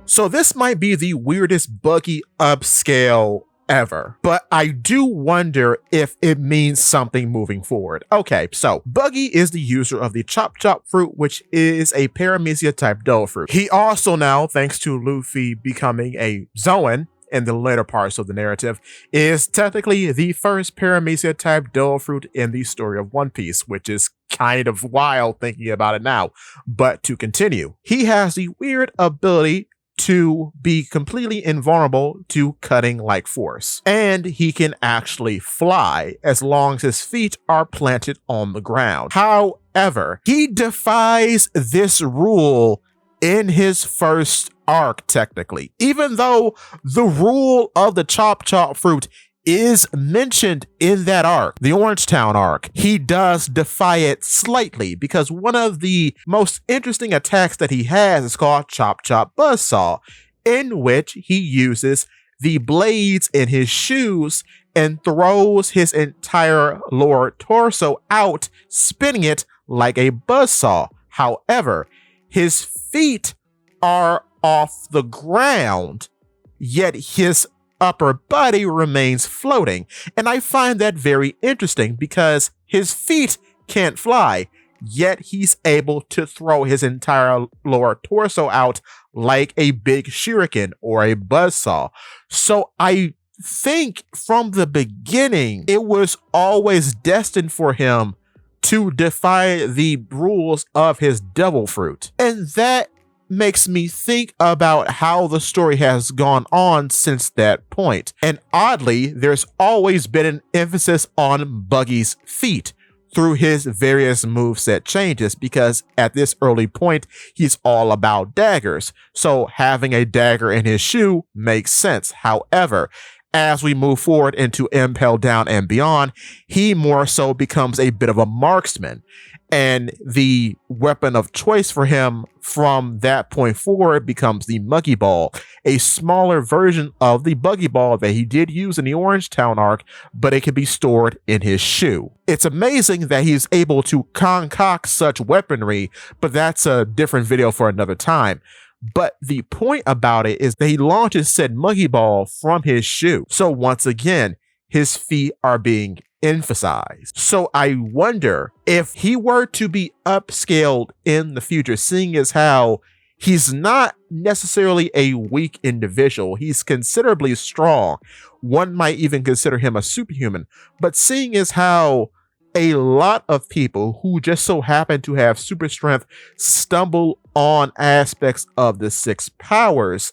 So this might be the weirdest Buggy upscale ever, but I do wonder if it means something moving forward. Okay, so Buggy is the user of the Chop Chop fruit, which is a paramecia type devil fruit. He also now, thanks to Luffy becoming a Zoan in the later parts of the narrative, is technically the first paramecia type devil fruit in the story of One Piece, which is kind of wild thinking about it now. But to continue, he has the weird ability to be completely invulnerable to cutting like force. And he can actually fly as long as his feet are planted on the ground. However, he defies this rule in his first arc, technically. Even though the rule of the Chop Chop fruit is mentioned in that arc, the Orangetown arc, he does defy it slightly because one of the most interesting attacks that he has is called Chop Chop Buzzsaw, in which he uses the blades in his shoes and throws his entire lower torso out, spinning it like a buzzsaw. However, his feet are off the ground, yet his upper body remains floating. And I find that very interesting because his feet can't fly, yet he's able to throw his entire lower torso out like a big shuriken or a buzzsaw. So I think from the beginning, it was always destined for him to defy the rules of his devil fruit. And that makes me think about how the story has gone on since that point. And oddly, there's always been an emphasis on Buggy's feet through his various moveset changes, because at this early point, he's all about daggers. So having a dagger in his shoe makes sense. However, as we move forward into Impel Down and beyond, he more so becomes a bit of a marksman. And the weapon of choice for him from that point forward becomes the Muggy Ball, a smaller version of the Buggy Ball that he did use in the Orangetown arc, but it can be stored in his shoe. It's amazing that he's able to concoct such weaponry, but that's a different video for another time. But the point about it is that he launches said Muggy Ball from his shoe. So once again, his feet are being emphasized. So I wonder if he were to be upscaled in the future, seeing as how he's not necessarily a weak individual, he's considerably strong. One might even consider him a superhuman, but seeing as how a lot of people who just so happen to have super strength stumble on aspects of the six powers,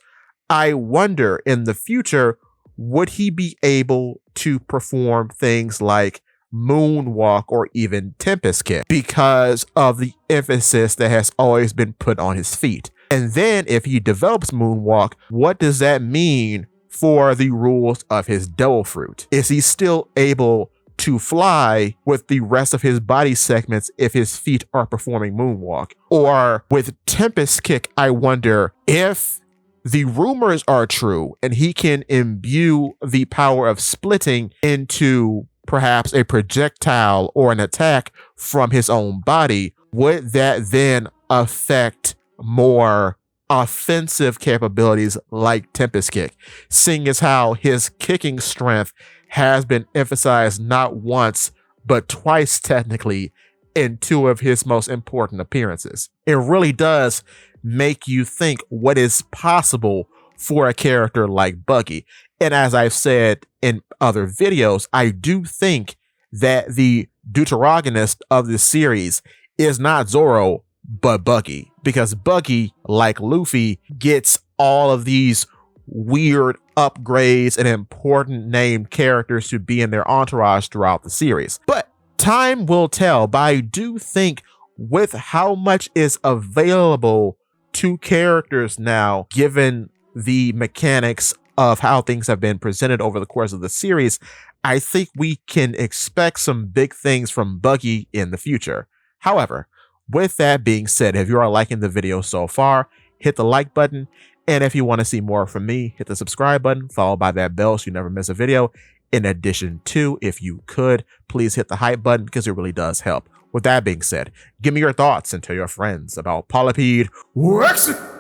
I wonder in the future, would he be able to perform things like moonwalk or even tempest kick because of the emphasis that has always been put on his feet? And then if he develops moonwalk, what does that mean for the rules of his devil fruit? Is he still able to fly with the rest of his body segments if his feet are performing moonwalk? Or with tempest kick, I wonder if the rumors are true and he can imbue the power of splitting into perhaps a projectile or an attack from his own body, would that then affect more offensive capabilities like tempest kick, seeing as how his kicking strength has been emphasized not once but twice technically in two of his most important appearances? It really does make you think what is possible for a character like Buggy. And as I've said in other videos, I do think that the deuteragonist of this series is not Zoro, but Buggy, because Buggy, like Luffy, gets all of these weird upgrades and important named characters to be in their entourage throughout the series. But time will tell, but I do think with how much is available to characters now, given the mechanics of how things have been presented over the course of the series, I think we can expect some big things from Buggy in the future. However, with that being said, if you are liking the video so far, hit the like button. And if you want to see more from me, hit the subscribe button, followed by that bell so you never miss a video. In addition to, if you could, please hit the hype button because it really does help. with that being said, give me your thoughts and tell your friends about Polypede Exit.